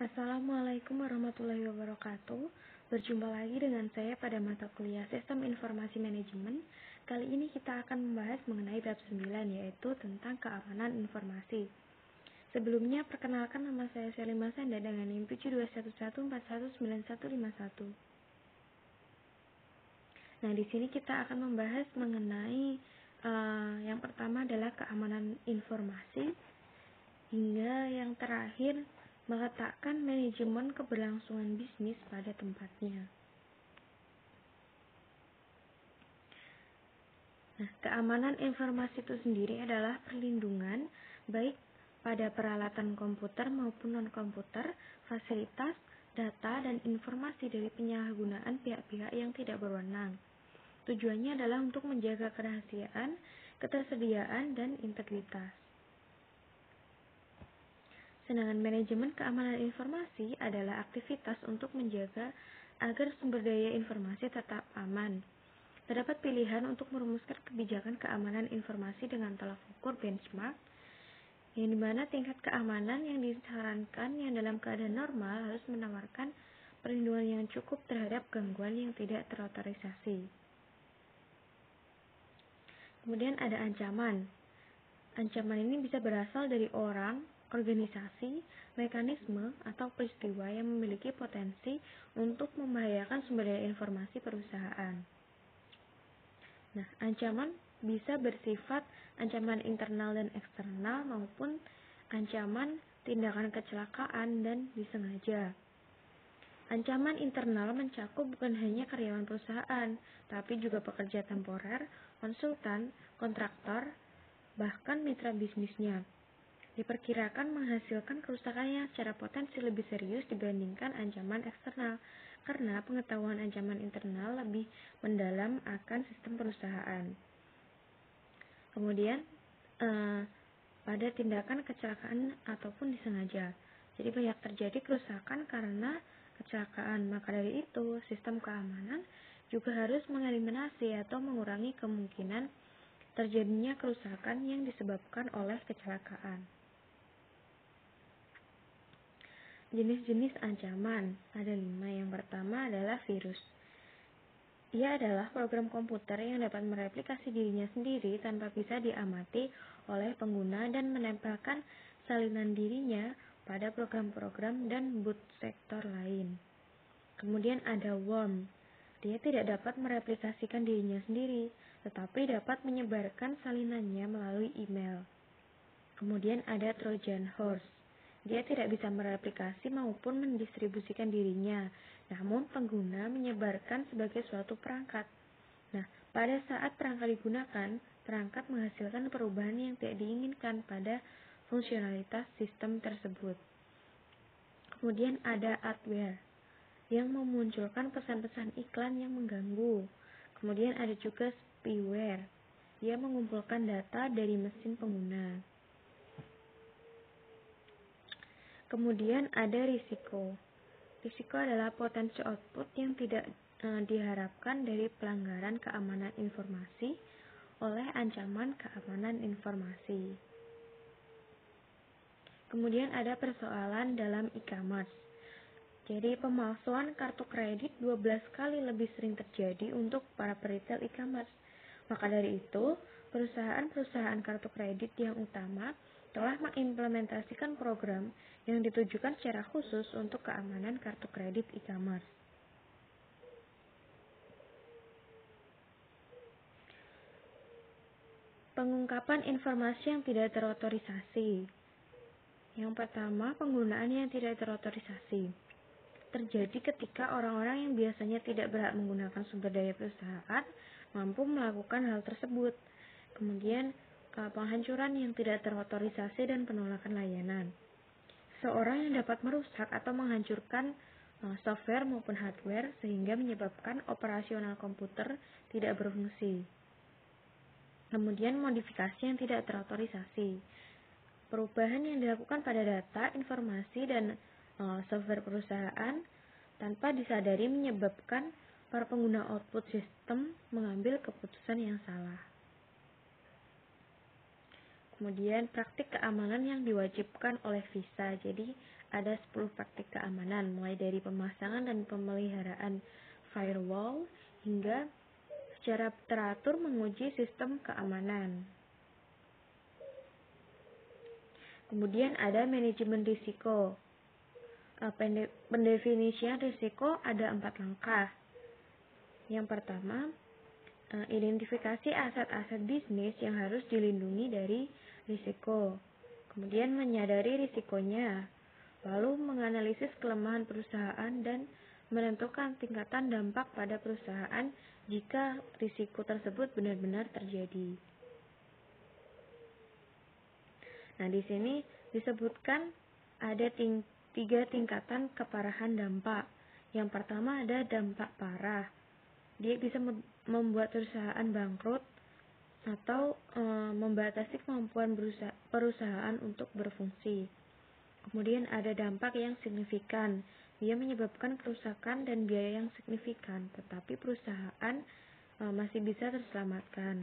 Assalamualaikum warahmatullahi wabarakatuh. Berjumpa lagi dengan saya pada mata kuliah Sistem Informasi Manajemen. Kali ini kita akan membahas mengenai bab 9, yaitu tentang keamanan informasi. Sebelumnya, perkenalkan, nama saya Selima Sanda dengan NIM 7211419151. Nah, di sini kita akan membahas mengenai yang pertama adalah keamanan informasi, hingga yang terakhir meletakkan manajemen keberlangsungan bisnis pada tempatnya. Nah, keamanan informasi itu sendiri adalah perlindungan baik pada peralatan komputer maupun non-komputer, fasilitas, data, dan informasi dari penyalahgunaan pihak-pihak yang tidak berwenang. Tujuannya adalah untuk menjaga kerahasiaan, ketersediaan, dan integritas. Sedangkan manajemen keamanan informasi adalah aktivitas untuk menjaga agar sumber daya informasi tetap aman. Terdapat pilihan untuk merumuskan kebijakan keamanan informasi dengan tolak ukur benchmark, yang dimana tingkat keamanan yang disarankan yang dalam keadaan normal harus menawarkan perlindungan yang cukup terhadap gangguan yang tidak terotorisasi. Kemudian ada ancaman. Ancaman ini bisa berasal dari orang, organisasi, mekanisme, atau peristiwa yang memiliki potensi untuk membahayakan sumber daya informasi perusahaan. Nah, ancaman bisa bersifat ancaman internal dan eksternal maupun ancaman tindakan kecelakaan dan disengaja. Ancaman internal mencakup bukan hanya karyawan perusahaan, tapi juga pekerja temporer, konsultan, kontraktor, bahkan mitra bisnisnya. Diperkirakan menghasilkan kerusakan yang secara potensi lebih serius dibandingkan ancaman eksternal, karena pengetahuan ancaman internal lebih mendalam akan sistem perusahaan. Kemudian, pada tindakan kecelakaan ataupun disengaja. Jadi banyak terjadi kerusakan karena kecelakaan, maka dari itu sistem keamanan juga harus mengeliminasi atau mengurangi kemungkinan terjadinya kerusakan yang disebabkan oleh kecelakaan. Jenis-jenis ancaman ada 5. Yang pertama adalah virus. Ia adalah program komputer yang dapat mereplikasi dirinya sendiri tanpa bisa diamati oleh pengguna dan menempelkan salinan dirinya pada program-program dan boot sektor lain. Kemudian ada worm. Dia tidak dapat mereplikasikan dirinya sendiri, tetapi dapat menyebarkan salinannya melalui email. Kemudian ada Trojan horse. Dia tidak bisa mereplikasi maupun mendistribusikan dirinya, namun pengguna menyebarkan sebagai suatu perangkat. Nah, pada saat perangkat digunakan, perangkat menghasilkan perubahan yang tidak diinginkan pada fungsionalitas sistem tersebut. Kemudian ada adware, yang memunculkan pesan-pesan iklan yang mengganggu. Kemudian ada juga spyware, dia mengumpulkan data dari mesin pengguna. Kemudian ada risiko. Risiko adalah potensi output yang tidak diharapkan dari pelanggaran keamanan informasi oleh ancaman keamanan informasi. Kemudian ada persoalan dalam e-commerce. Jadi pemalsuan kartu kredit 12 kali lebih sering terjadi untuk para peritel e-commerce. Maka dari itu, perusahaan-perusahaan kartu kredit yang utama telah mengimplementasikan program yang ditujukan secara khusus untuk keamanan kartu kredit e-commerce. Pengungkapan informasi yang tidak terotorisasi. Yang pertama, penggunaan yang tidak terotorisasi terjadi ketika orang-orang yang biasanya tidak berhak menggunakan sumber daya perusahaan mampu melakukan hal tersebut. Kemudian, penghancuran yang tidak terotorisasi dan penolakan layanan. Seorang yang dapat merusak atau menghancurkan software maupun hardware sehingga menyebabkan operasional komputer tidak berfungsi. Kemudian, modifikasi yang tidak terotorisasi. Perubahan yang dilakukan pada data, informasi, dan software perusahaan tanpa disadari menyebabkan para pengguna output sistem mengambil keputusan yang salah. Kemudian praktik keamanan yang diwajibkan oleh visa. Jadi ada 10 praktik keamanan, mulai dari pemasangan dan pemeliharaan firewall hingga secara teratur menguji sistem keamanan. Kemudian ada manajemen risiko. Pendefinisian risiko ada 4 langkah. Yang pertama, identifikasi aset-aset bisnis yang harus dilindungi dari risiko. Kemudian menyadari risikonya, lalu menganalisis kelemahan perusahaan dan menentukan tingkatan dampak pada perusahaan jika risiko tersebut benar-benar terjadi. Nah, di sini disebutkan ada 3 tingkatan keparahan dampak. Yang pertama ada dampak parah. Dia bisa membuat perusahaan bangkrut atau membatasi kemampuan perusahaan untuk berfungsi. Kemudian ada dampak yang signifikan. Dia menyebabkan kerusakan dan biaya yang signifikan, tetapi perusahaan masih bisa terselamatkan.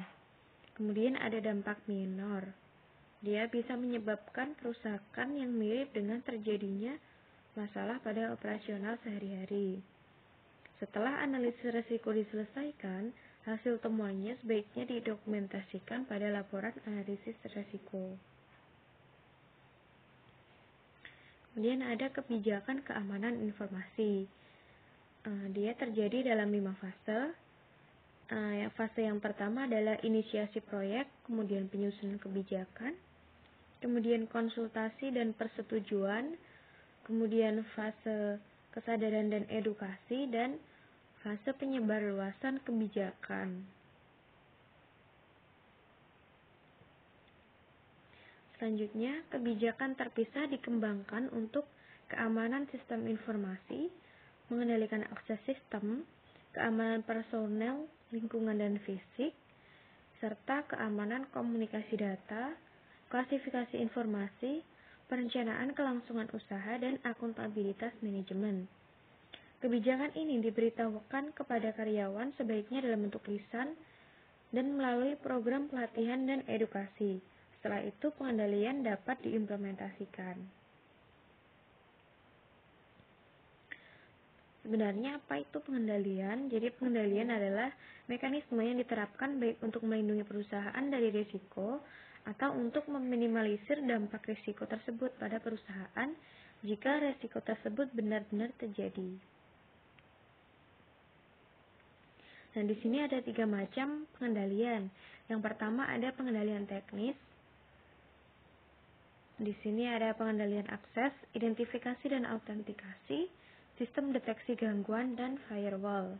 Kemudian ada dampak minor. Dia bisa menyebabkan kerusakan yang mirip dengan terjadinya masalah pada operasional sehari-hari. Setelah analisis risiko diselesaikan, hasil temuannya sebaiknya didokumentasikan pada laporan analisis risiko. Kemudian ada kebijakan keamanan informasi. Dia terjadi dalam 5 fase. Fase yang pertama adalah inisiasi proyek, kemudian penyusunan kebijakan, kemudian konsultasi dan persetujuan, kemudian fase kesadaran dan edukasi, dan fase penyebarluasan kebijakan. Selanjutnya, kebijakan terpisah dikembangkan untuk keamanan sistem informasi, mengendalikan akses sistem, keamanan personel, lingkungan dan fisik, serta keamanan komunikasi data, klasifikasi informasi, perencanaan kelangsungan usaha, dan akuntabilitas manajemen. Kebijakan ini diberitahukan kepada karyawan sebaiknya dalam bentuk lisan dan melalui program pelatihan dan edukasi. Setelah itu, pengendalian dapat diimplementasikan. Sebenarnya apa itu pengendalian? Jadi pengendalian adalah mekanisme yang diterapkan baik untuk melindungi perusahaan dari risiko atau untuk meminimalisir dampak risiko tersebut pada perusahaan jika risiko tersebut benar-benar terjadi. Nah, di sini ada 3 macam pengendalian. Yang pertama ada pengendalian teknis. Di sini ada pengendalian akses, identifikasi dan autentikasi, sistem deteksi gangguan, dan firewall.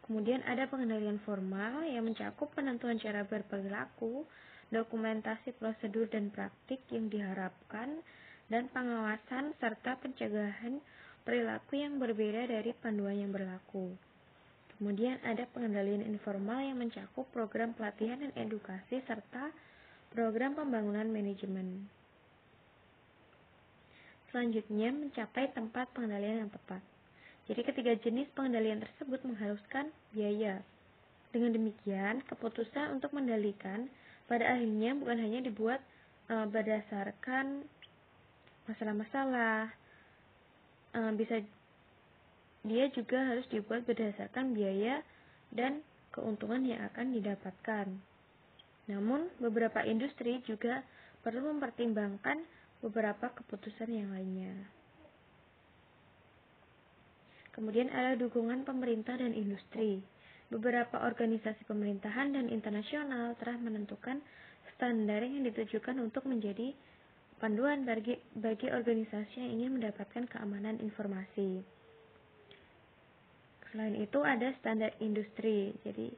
Kemudian ada pengendalian formal yang mencakup penentuan cara berperilaku, dokumentasi prosedur dan praktik yang diharapkan, dan pengawasan serta pencegahan perilaku yang berbeda dari panduan yang berlaku. Kemudian ada pengendalian informal yang mencakup program pelatihan dan edukasi serta program pembangunan manajemen. Selanjutnya, mencapai tempat pengendalian yang tepat. Jadi ketiga jenis pengendalian tersebut mengharuskan biaya. Dengan demikian, keputusan untuk mengendalikan pada akhirnya bukan hanya dibuat berdasarkan masalah-masalah, dia juga harus dibuat berdasarkan biaya dan keuntungan yang akan didapatkan. Namun, beberapa industri juga perlu mempertimbangkan beberapa keputusan yang lainnya. Kemudian ada dukungan pemerintah dan industri. Beberapa organisasi pemerintahan dan internasional telah menentukan standar yang ditujukan untuk menjadi panduan bagi organisasi yang ingin mendapatkan keamanan informasi. Selain itu ada standar industri. Jadi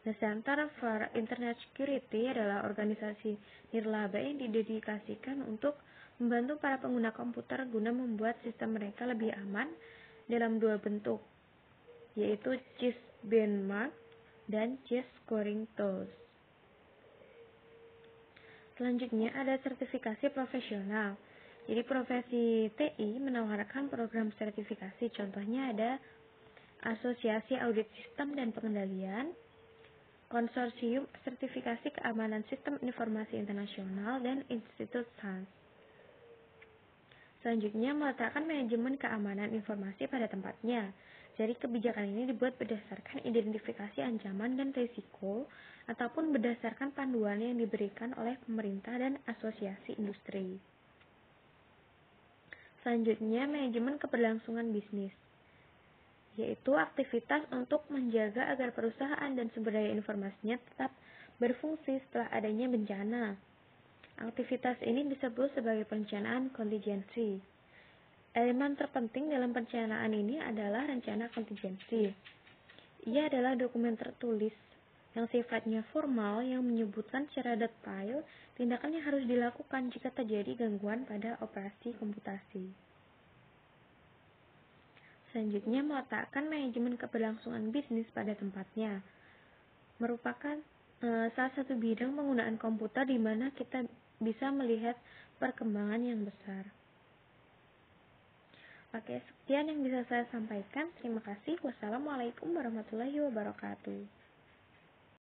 The Center for Internet Security adalah organisasi nirlaba yang didedikasikan untuk membantu para pengguna komputer guna membuat sistem mereka lebih aman dalam 2 bentuk, yaitu CIS benchmark dan CIS scoring tools. Selanjutnya ada sertifikasi profesional. Jadi profesi TI menawarkan program sertifikasi. Contohnya ada Asosiasi Audit Sistem dan Pengendalian, Konsorsium Sertifikasi Keamanan Sistem Informasi Internasional, dan Institut SANS. Selanjutnya, meletakkan manajemen keamanan informasi pada tempatnya. Jadi, kebijakan ini dibuat berdasarkan identifikasi ancaman dan risiko, ataupun berdasarkan panduan yang diberikan oleh pemerintah dan asosiasi industri. Selanjutnya, manajemen keberlangsungan bisnis, yaitu aktivitas untuk menjaga agar perusahaan dan sumber daya informasinya tetap berfungsi setelah adanya bencana. Aktivitas ini disebut sebagai perencanaan kontingensi. Elemen terpenting dalam perencanaan ini adalah rencana kontingensi. Ia adalah dokumen tertulis yang sifatnya formal yang menyebutkan secara detail tindakan yang harus dilakukan jika terjadi gangguan pada operasi komputasi. Selanjutnya, meletakkan manajemen keberlangsungan bisnis pada tempatnya. Merupakan salah satu bidang penggunaan komputer di mana kita bisa melihat perkembangan yang besar. Oke, sekian yang bisa saya sampaikan. Terima kasih. Wassalamualaikum warahmatullahi wabarakatuh.